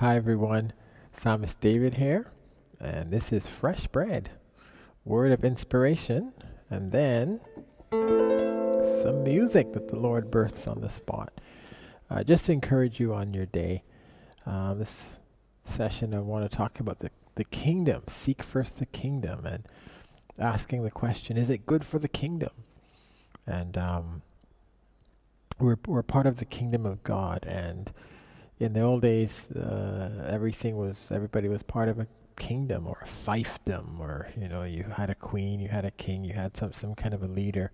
Hi everyone, Psalmist David here, and this is Fresh Bread, Word of Inspiration, and then some music that the Lord births on the spot. Just to encourage you on your day. This session I want to talk about the kingdom. Seek first the kingdom, and asking the question, is it good for the kingdom? And we're part of the kingdom of God, and in the old days, everybody was part of a kingdom or a fiefdom, or you had a queen, you had a king, you had some kind of a leader,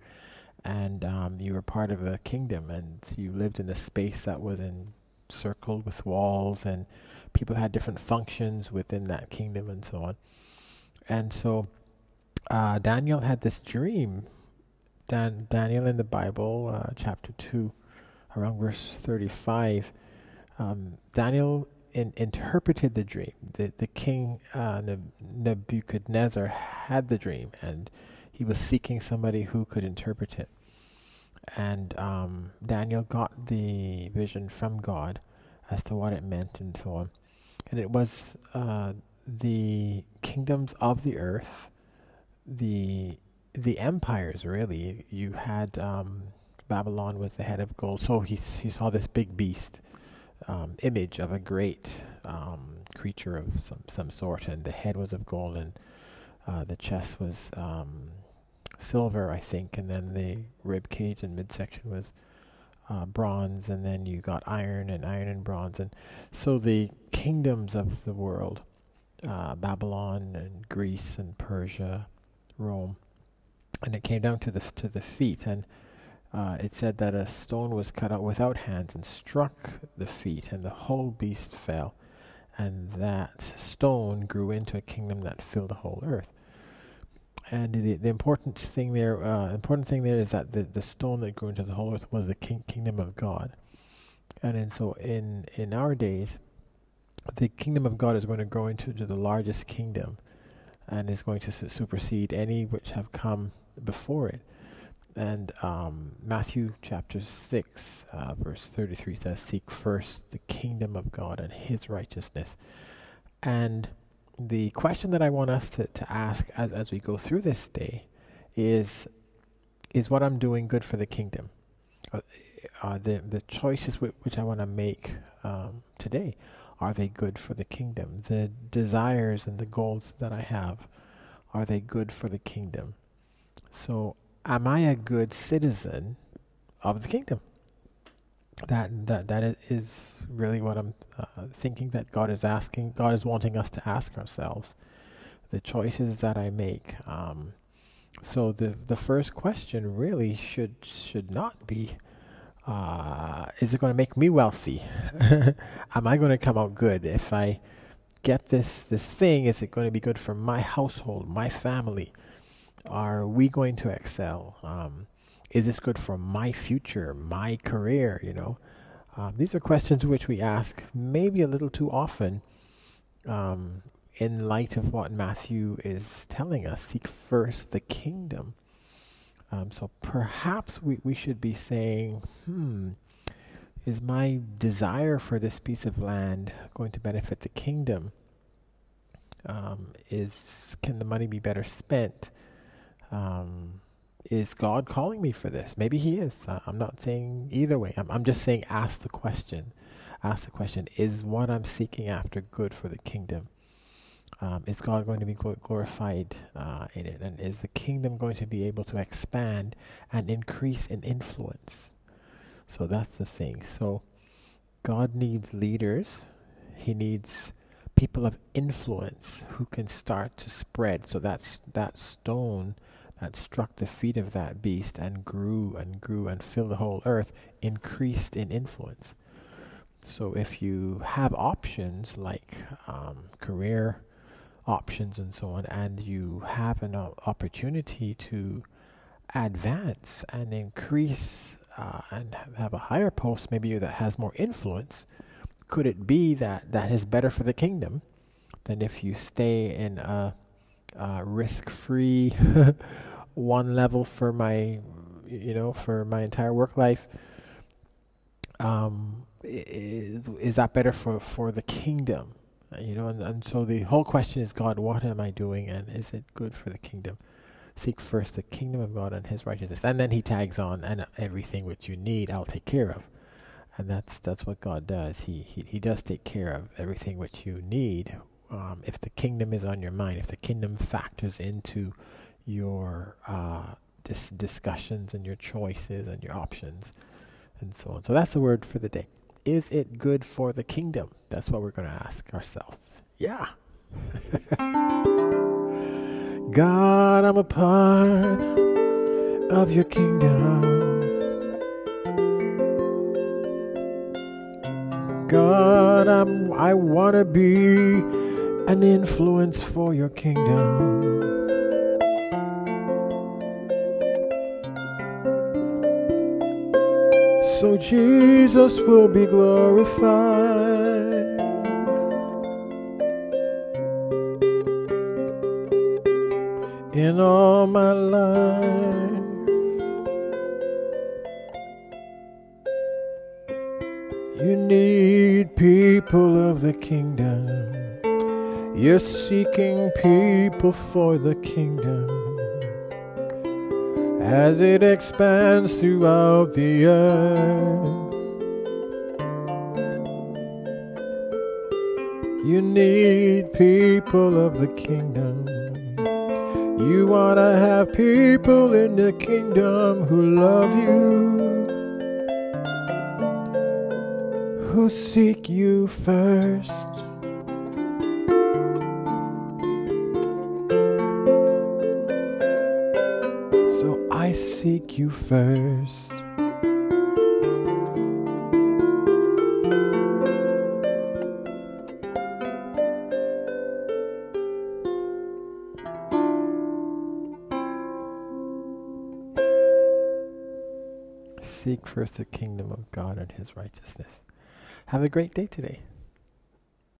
and you were part of a kingdom, and you lived in a space that was encircled with walls, and people had different functions within that kingdom, and so on. And so Daniel had this dream. Daniel in the Bible, chapter 2, around verse 35. Daniel interpreted the dream. The king Nebuchadnezzar had the dream, and he was seeking somebody who could interpret it. And Daniel got the vision from God as to what it meant and so on. And it was the kingdoms of the earth, the empires, really. You had Babylon was the head of gold, so he saw this big beast. Image of a great creature of some sort, and the head was of gold, and the chest was silver, I think, and then the rib cage and midsection was bronze, and then you got iron and bronze, and so the kingdoms of the world, Babylon and Greece and Persia, Rome, and it came down to the feet, and it said that a stone was cut out without hands and struck the feet, and the whole beast fell, and that stone grew into a kingdom that filled the whole earth. And the important thing there is that the stone that grew into the whole earth was the kingdom of God. And so in our days, the kingdom of God is going to grow into the largest kingdom, and is going to supersede any which have come before it. And Matthew chapter 6, verse 33 says, "Seek first the kingdom of God and his righteousness." And the question that I want us to ask as we go through this day is what I'm doing good for the kingdom? The choices which I want to make today, are they good for the kingdom? The desires and the goals that I have, are they good for the kingdom? So am I a good citizen of the kingdom? That is really what I'm thinking that God is asking. God is wanting us to ask ourselves the choices that I make. So the first question really should not be, is it going to make me wealthy? Am I going to come out good if I get this thing? Is it going to be good for my household, my family? Are we going to excel? Is this good for my future, my career? These are questions which we ask maybe a little too often, in light of what Matthew is telling us. Seek first the kingdom. So perhaps we should be saying, is my desire for this piece of land going to benefit the kingdom? Can the money be better spent? Is God calling me for this? Maybe he is. I'm not saying either way. I'm just saying ask the question. Ask the question, is what I'm seeking after good for the kingdom? Is God going to be glorified in it? And is the kingdom going to be able to expand and increase in influence? So that's the thing. So God needs leaders. He needs people of influence who can start to spread. So that stone that struck the feet of that beast and grew and filled the whole earth, increased in influence. So if you have options like career options and so on, and you have an opportunity to advance and increase and have a higher post, maybe that has more influence, could it be that is better for the kingdom than if you stay in a risk-free one level for my entire work life? is that better for the kingdom? And so the whole question is, God, what am I doing, and is it good for the kingdom? Seek first the kingdom of God and His righteousness, and then He tags on, and everything which you need, I'll take care of. And that's what God does. He does take care of everything which you need. If the kingdom is on your mind, if the kingdom factors into your discussions and your choices and your options and so on. So that's the word for the day. Is it good for the kingdom? That's what we're going to ask ourselves. Yeah. God, I'm a part of your kingdom. God, I want to be an influence for your kingdom. So Jesus will be glorified. In all my life. You need people of the kingdom. You're seeking people for the kingdom as it expands throughout the earth. You need people of the kingdom. You want to have people in the kingdom who love you, who seek you first. So I seek you first. Seek first the kingdom of God and His righteousness. Have a great day today.